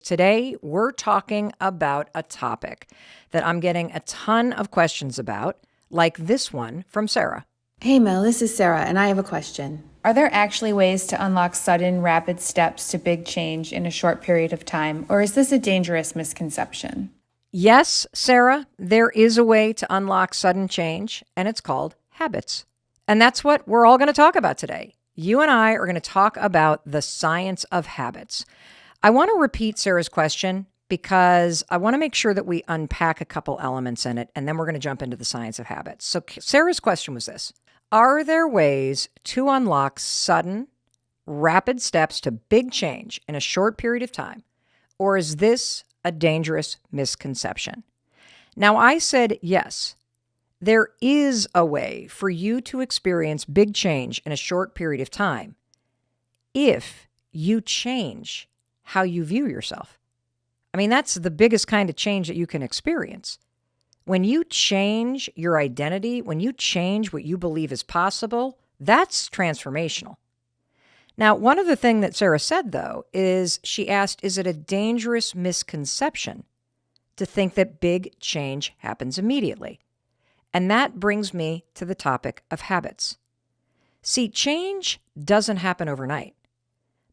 Today, we're talking about a topic that I'm getting a ton of questions about, like this one from Sarah. Hey Mel, this is Sarah, and I have a question. Are there actually ways to unlock sudden, rapid steps to big change in a short period of time, or is this a dangerous misconception? Yes, Sarah, there is a way to unlock sudden change, and it's called habits. And that's what we're all going to talk about today. You and I are going to talk about the science of habits. I want to repeat Sarah's question because I want to make sure that we unpack a couple elements in it, and then we're going to jump into the science of habits. So Sarah's question was this: are there ways to unlock sudden, rapid steps to big change in a short period of time, or is this a dangerous misconception? Now, I said yes. There is a way for you to experience big change in a short period of time if you change how you view yourself. I mean, that's the biggest kind of change that you can experience. When you change your identity, when you change what you believe is possible, that's transformational. Now, one of the things that Sarah said, though, is she asked, is it a dangerous misconception to think that big change happens immediately? And that brings me to the topic of habits. See, change doesn't happen overnight.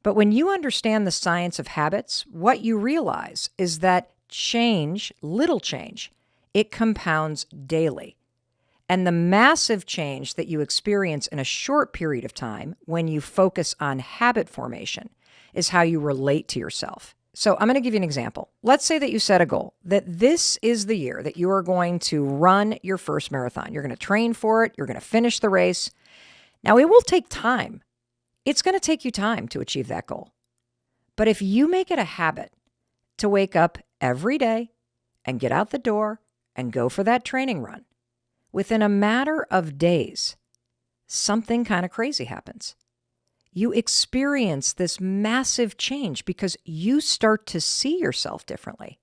But when you understand the science of habits, what you realize is that change, little change, it compounds daily. And the massive change that you experience in a short period of time when you focus on habit formation is how you relate to yourself. So I'm going to give you an example. Let's say that you set a goal, that this is the year that you are going to run your first marathon. You're going to train for it. You're going to finish the race. Now, it will take time. It's going to take you time to achieve that goal. But if you make it a habit to wake up every day and get out the door and go for that training run, within a matter of days, something kind of crazy happens. You experience this massive change because you start to see yourself differently.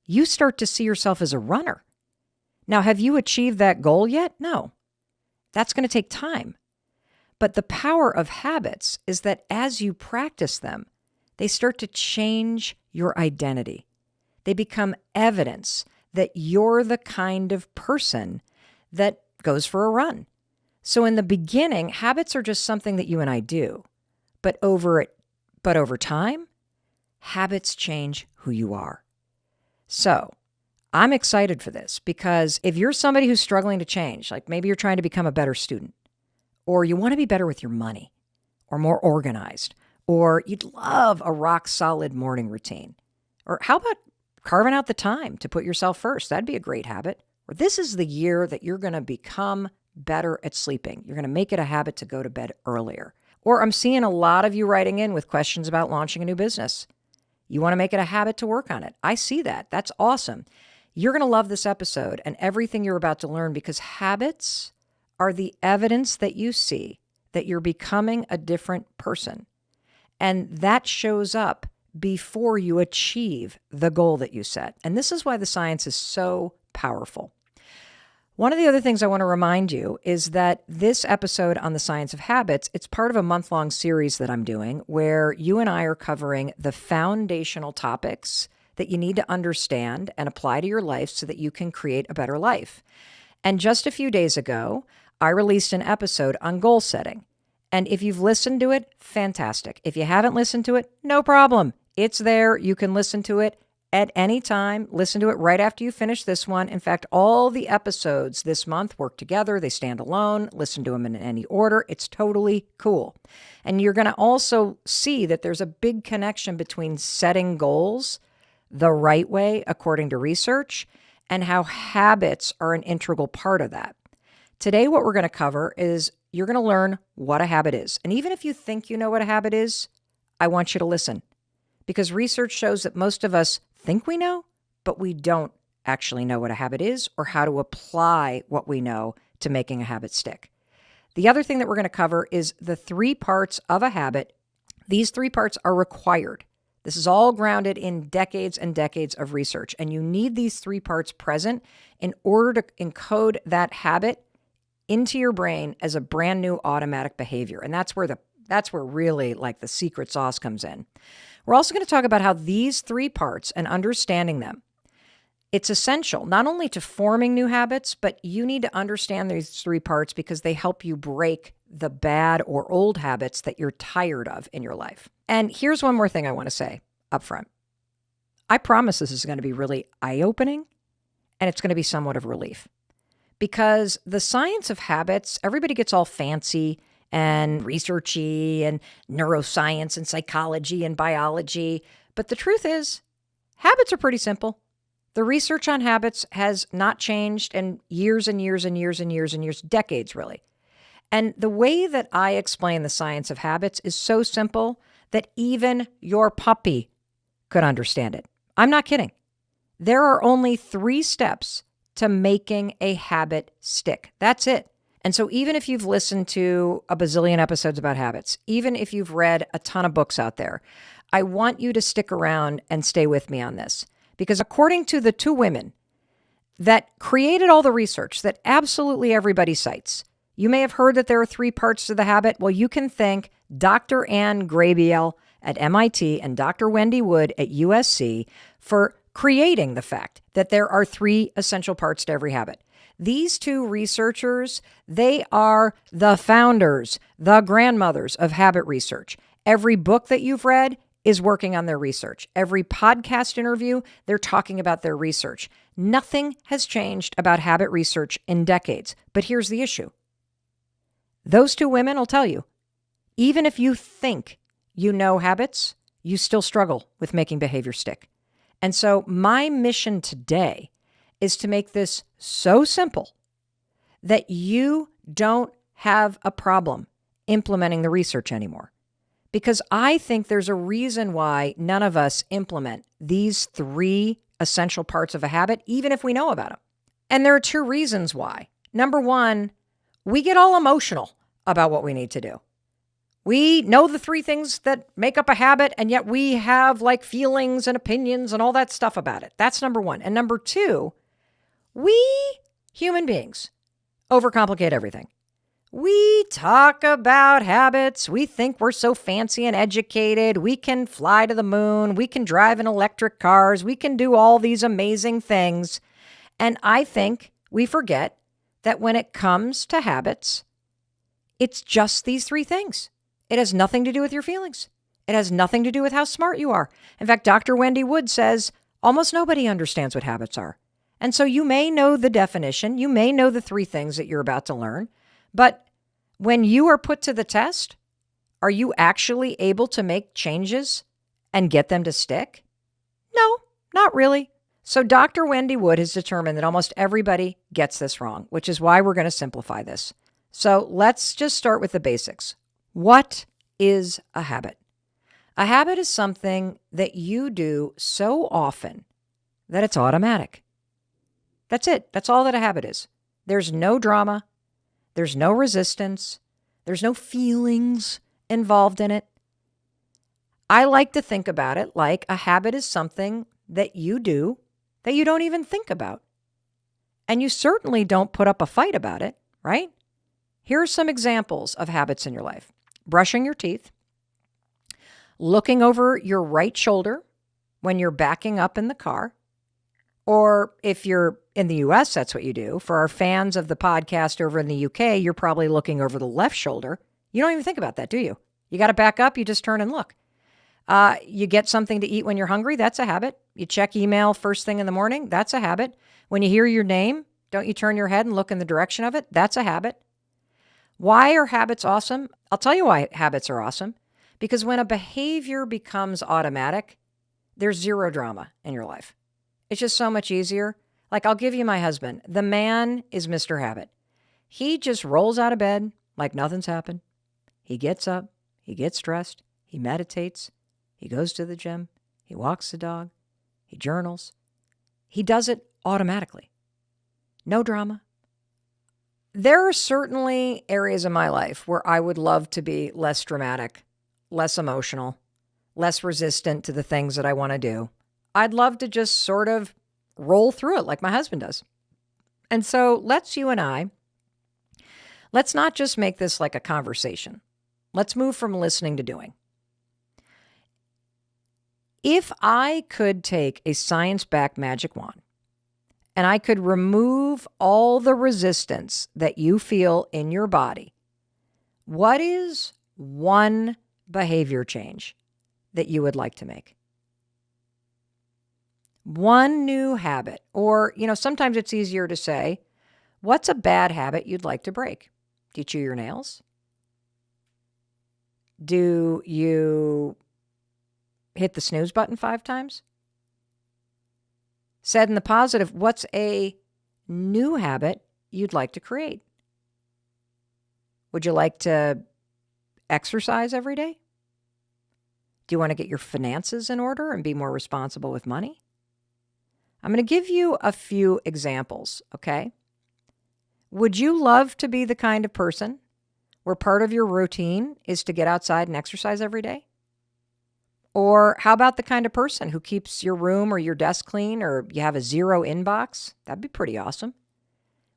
You start to see yourself as a runner. Now, have you achieved that goal yet? No. That's going to take time. But the power of habits is that as you practice them, they start to change your identity. They become evidence that you're the kind of person that goes for a run. So in the beginning, habits are just something that you and I do. But over time, habits change who you are. So I'm excited for this because if you're somebody who's struggling to change, like maybe you're trying to become a better student, or you want to be better with your money, or more organized, or you'd love a rock solid morning routine, or how about carving out the time to put yourself first? That'd be a great habit. Or this is the year that you're going to become better at sleeping. You're going to make it a habit to go to bed earlier. Or I'm seeing a lot of you writing in with questions about launching a new business. You want to make it a habit to work on it. I see that. That's awesome. You're going to love this episode and everything you're about to learn because habits are the evidence that you see that you're becoming a different person. And that shows up before you achieve the goal that you set. And this is why the science is so powerful. One of the other things I want to remind you is that this episode on the science of habits, it's part of a month-long series that I'm doing where you and I are covering the foundational topics that you need to understand and apply to your life so that you can create a better life. And just a few days ago, I released an episode on goal setting. And if you've listened to it, fantastic. If you haven't listened to it, no problem. It's there. You can listen to it at any time. Listen to it right after you finish this one. In fact, all the episodes this month work together. They stand alone. Listen to them in any order. It's totally cool. And you're going to also see that there's a big connection between setting goals the right way, according to research, and how habits are an integral part of that. Today, what we're going to cover is you're going to learn what a habit is. And even if you think you know what a habit is, I want you to listen. Because research shows that most of us think we know, but we don't actually know what a habit is or how to apply what we know to making a habit stick. The other thing that we're going to cover is the 3 parts of a habit. These 3 parts are required. This is all grounded in decades and decades of research. And you need these 3 parts present in order to encode that habit into your brain as a brand new automatic behavior. And that's where really like the secret sauce comes in. We're also going to talk about how these three parts and understanding them, it's essential not only to forming new habits, but you need to understand these three parts because they help you break the bad or old habits that you're tired of in your life. And here's one more thing I want to say up front. I promise this is going to be really eye-opening and it's going to be somewhat of relief because the science of habits, everybody gets all fancy and researchy and neuroscience and psychology and biology. But the truth is, habits are pretty simple. The research on habits has not changed in years and years and years and years and years, decades really. And the way that I explain the science of habits is so simple that even your puppy could understand it. I'm not kidding. There are only 3 steps to making a habit stick. That's it. And so even if you've listened to a bazillion episodes about habits, even if you've read a ton of books out there, I want you to stick around and stay with me on this. Because according to the 2 women that created all the research that absolutely everybody cites, you may have heard that there are 3 parts to the habit. Well, you can thank Dr. Ann Grabiel at MIT and Dr. Wendy Wood at USC for creating the fact that there are 3 essential parts to every habit. These 2 researchers, they are the founders, the grandmothers of habit research. Every book that you've read is working on their research. Every podcast interview, they're talking about their research. Nothing has changed about habit research in decades. But here's the issue. Those 2 women will tell you, even if you think you know habits, you still struggle with making behavior stick. And so my mission today is to make this so simple that you don't have a problem implementing the research anymore. Because I think there's a reason why none of us implement these 3 essential parts of a habit, even if we know about them. And there are 2 reasons why. Number 1, we get all emotional about what we need to do. We know the 3 things that make up a habit, and yet we have like feelings and opinions and all that stuff about it. That's number 1. And number 2, we human beings overcomplicate everything. We talk about habits. We think we're so fancy and educated. We can fly to the moon. We can drive in electric cars. We can do all these amazing things. And I think we forget that when it comes to habits, it's just these 3 things. It has nothing to do with your feelings. It has nothing to do with how smart you are. In fact, Dr. Wendy Wood says almost nobody understands what habits are. And so you may know the definition. You may know the 3 things that you're about to learn. But when you are put to the test, are you actually able to make changes and get them to stick? No, not really. So Dr. Wendy Wood has determined that almost everybody gets this wrong, which is why we're going to simplify this. So let's just start with the basics. What is a habit? A habit is something that you do so often that it's automatic. That's it. That's all that a habit is. There's no drama. There's no resistance. There's no feelings involved in it. I like to think about it like a habit is something that you do that you don't even think about. And you certainly don't put up a fight about it, right? Here are some examples of habits in your life. Brushing your teeth, looking over your right shoulder when you're backing up in the car, or if you're in the US, that's what you do. For our fans of the podcast over in the UK, you're probably looking over the left shoulder. You don't even think about that, do you? You got to back up, you just turn and look. You get something to eat when you're hungry, that's a habit. You check email first thing in the morning, that's a habit. When you hear your name, don't you turn your head and look in the direction of it? That's a habit. Why are habits awesome? I'll tell you why habits are awesome. Because when a behavior becomes automatic, there's 0 drama in your life. It's just so much easier. Like, I'll give you my husband. The man is Mr. Habit. He just rolls out of bed like nothing's happened. He gets up, he gets dressed, he meditates, he goes to the gym, he walks the dog, he journals. He does it automatically. No drama. There are certainly areas in my life where I would love to be less dramatic, less emotional, less resistant to the things that I want to do. I'd love to just sort of roll through it like my husband does. And so let's not just make this like a conversation. Let's move from listening to doing. If I could take a science-backed magic wand and I could remove all the resistance that you feel in your body, what is one behavior change that you would like to make? One new habit, or, sometimes it's easier to say, what's a bad habit you'd like to break? Do you chew your nails? Do you hit the snooze button 5 times? Said in the positive, what's a new habit you'd like to create? Would you like to exercise every day? Do you want to get your finances in order and be more responsible with money? I'm going to give you a few examples, okay? Would you love to be the kind of person where part of your routine is to get outside and exercise every day? Or how about the kind of person who keeps your room or your desk clean, or you have a 0 inbox? That'd be pretty awesome.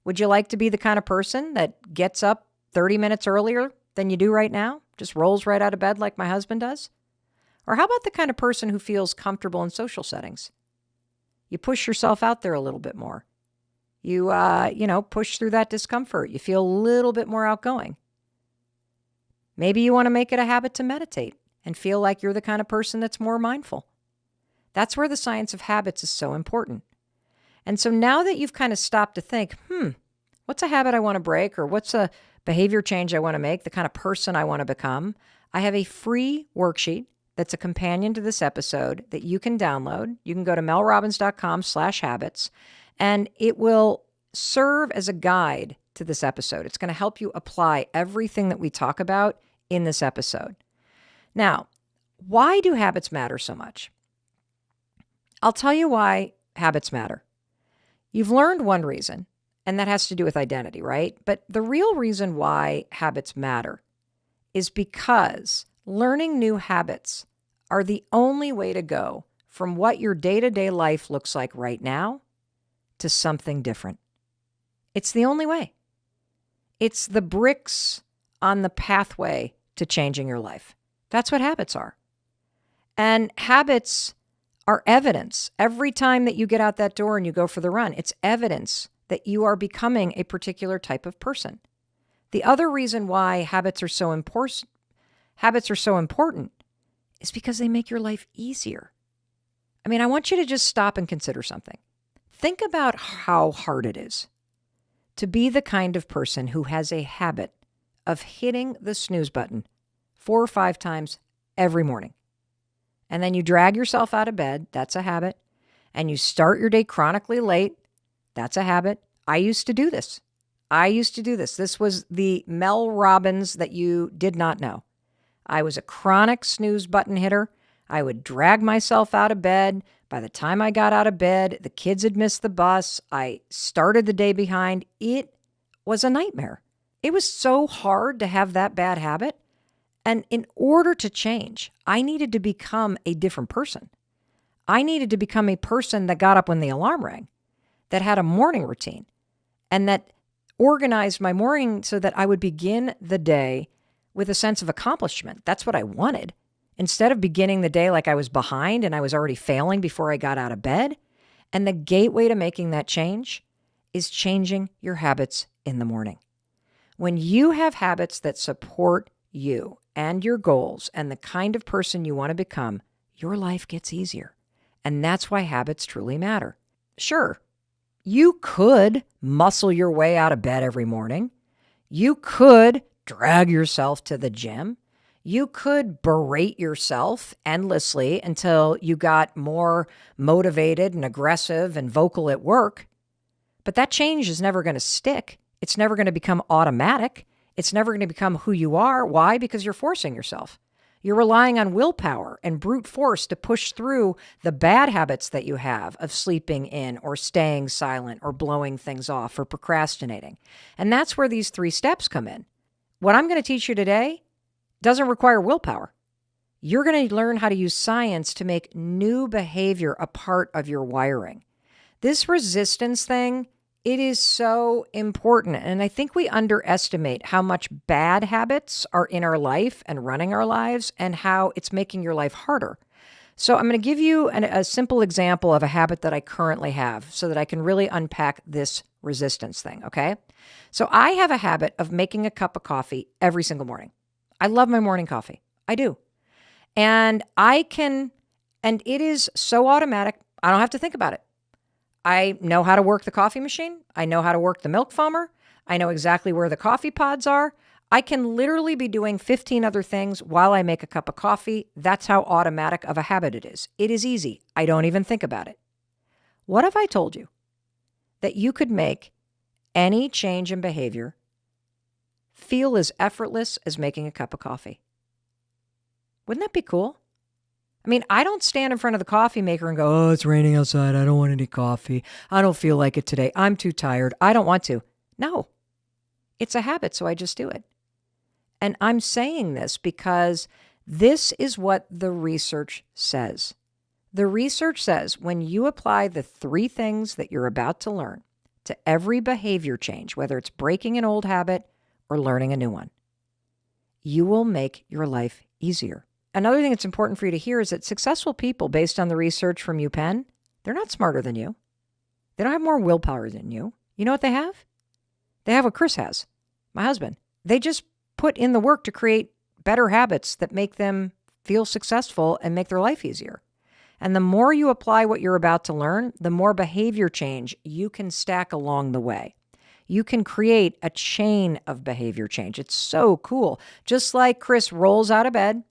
Would you like to be the kind of person that gets up 30 minutes earlier than you do right now? Just rolls right out of bed like my husband does? Or how about the kind of person who feels comfortable in social settings? You push yourself out there a little bit more. You, push through that discomfort. You feel a little bit more outgoing. Maybe you want to make it a habit to meditate and feel like you're the kind of person that's more mindful. That's where the science of habits is so important. And so now that you've kind of stopped to think, what's a habit I want to break, or what's a behavior change I want to make, the kind of person I want to become, I have a free worksheet that's a companion to this episode that you can download. You can go to melrobbins.com/habits, and it will serve as a guide to this episode. It's going to help you apply everything that we talk about in this episode. Now, why do habits matter so much? I'll tell you why habits matter. You've learned one reason, and that has to do with identity, right? But the real reason why habits matter is because learning new habits are the only way to go from what your day-to-day life looks like right now to something different. It's the only way. It's the bricks on the pathway to changing your life. That's what habits are. And habits are evidence. Every time that you get out that door and you go for the run, it's evidence that you are becoming a particular type of person. The other reason why habits are so important is because they make your life easier. I mean, I want you to just stop and consider something. Think about how hard it is to be the kind of person who has a habit of hitting the snooze button 4 or 5 times every morning. And then you drag yourself out of bed. That's a habit. And you start your day chronically late. That's a habit. I used to do this. This was the Mel Robbins that you did not know. I was a chronic snooze button hitter. I would drag myself out of bed. By the time I got out of bed, the kids had missed the bus. I started the day behind. It was a nightmare. It was so hard to have that bad habit. And in order to change, I needed to become a different person. I needed to become a person that got up when the alarm rang, that had a morning routine, and that organized my morning so that I would begin the day with a sense of accomplishment. That's what I wanted. Instead of beginning the day like I was behind and I was already failing before I got out of bed. And the gateway to making that change is changing your habits in the morning. When you have habits that support you and your goals and the kind of person you want to become, your life gets easier. And that's why habits truly matter. Sure, you could muscle your way out of bed every morning. You could drag yourself to the gym. You could berate yourself endlessly until you got more motivated and aggressive and vocal at work. But that change is never going to stick. It's never going to become automatic. It's never going to become who you are. Why? Because you're forcing yourself. You're relying on willpower and brute force to push through the bad habits that you have of sleeping in or staying silent or blowing things off or procrastinating. And that's where these 3 steps come in. What I'm going to teach you today doesn't require willpower. You're going to learn how to use science to make new behavior a part of your wiring. This resistance thing, it is so important. And I think we underestimate how much bad habits are in our life and running our lives and how it's making your life harder. So I'm going to give you a simple example of a habit that I currently have so that I can really unpack this resistance thing, okay? So I have a habit of making a cup of coffee every single morning. I love my morning coffee. I do. And it is so automatic, I don't have to think about it. I know how to work the coffee machine. I know how to work the milk foamer. I know exactly where the coffee pods are. I can literally be doing 15 other things while I make a cup of coffee. That's how automatic of a habit it is. It is easy. I don't even think about it. What if I told you that you could make any change in behavior feel as effortless as making a cup of coffee? Wouldn't that be cool? I mean, I don't stand in front of the coffee maker and go, oh, it's raining outside. I don't want any coffee. I don't feel like it today. I'm too tired. I don't want to. No, it's a habit, so I just do it. And I'm saying this because this is what the research says. The research says when you apply the 3 things that you're about to learn to every behavior change, whether it's breaking an old habit or learning a new one, you will make your life easier. Another thing that's important for you to hear is that successful people, based on the research from UPenn, they're not smarter than you. They don't have more willpower than you. You know what they have? They have what Chris has, my husband. They just put in the work to create better habits that make them feel successful and make their life easier. And the more you apply what you're about to learn, the more behavior change you can stack along the way. You can create a chain of behavior change. It's so cool. Just like Chris rolls out of bed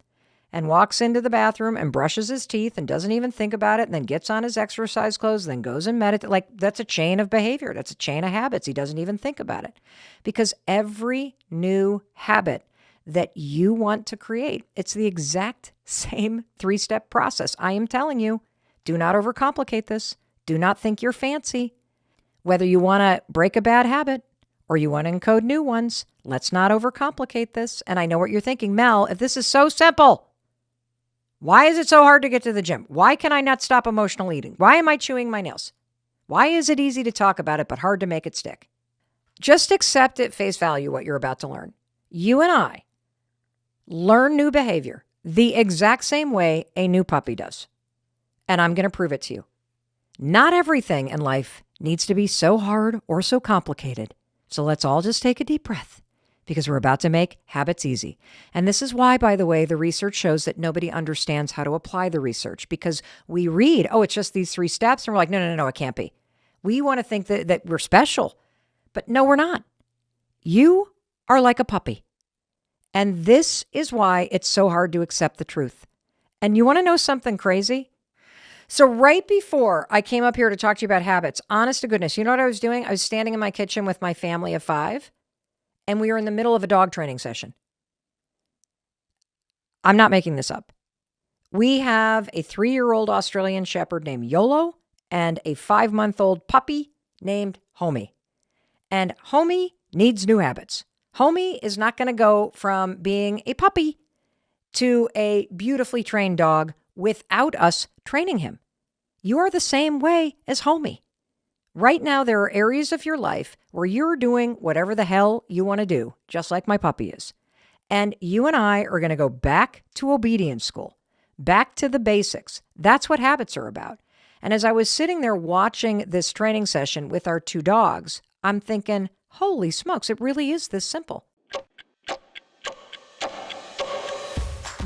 and walks into the bathroom and brushes his teeth and doesn't even think about it, and then gets on his exercise clothes, then goes and meditates. Like, that's a chain of behavior. That's a chain of habits. He doesn't even think about it. Because every new habit that you want to create, it's the exact same 3-step process. I am telling you, do not overcomplicate this. Do not think you're fancy. Whether you want to break a bad habit or you want to encode new ones, let's not overcomplicate this. And I know what you're thinking, Mel, if this is so simple, why is it so hard to get to the gym? Why can I not stop emotional eating? Why am I chewing my nails? Why is it easy to talk about it but hard to make it stick? Just accept at face value what you're about to learn. You and I learn new behavior the exact same way a new puppy does. And I'm going to prove it to you. Not everything in life needs to be so hard or so complicated. So let's all just take a deep breath, because we're about to make habits easy. And this is why, by the way, the research shows that nobody understands how to apply the research, because we read, oh, it's just these 3 steps. And we're like, no, it can't be. We want to think that we're special, but no, we're not. You are like a puppy. And this is why it's so hard to accept the truth. And you want to know something crazy? So right before I came up here to talk to you about habits, honest to goodness, you know what I was doing? I was standing in my kitchen with my family of 5. And we were in the middle of a dog training session. I'm not making this up. We have a 3-year-old Australian Shepherd named Yolo and a 5-month-old puppy named Homie. And Homie needs new habits. Homie is not going to go from being a puppy to a beautifully trained dog without us training him. You are the same way as Homie. Right now, there are areas of your life where you're doing whatever the hell you want to do, just like my puppy is. And you and I are going to go back to obedience school, back to the basics. That's what habits are about. And as I was sitting there watching this training session with our 2 dogs, I'm thinking, holy smokes, it really is this simple.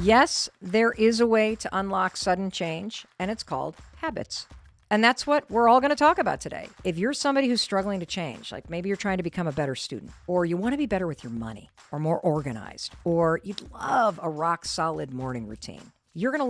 Yes, there is a way to unlock sudden change, and it's called habits. And that's what we're all going to talk about today. If you're somebody who's struggling to change, like maybe you're trying to become a better student, or you want to be better with your money, or more organized, or you'd love a rock solid morning routine, you're going to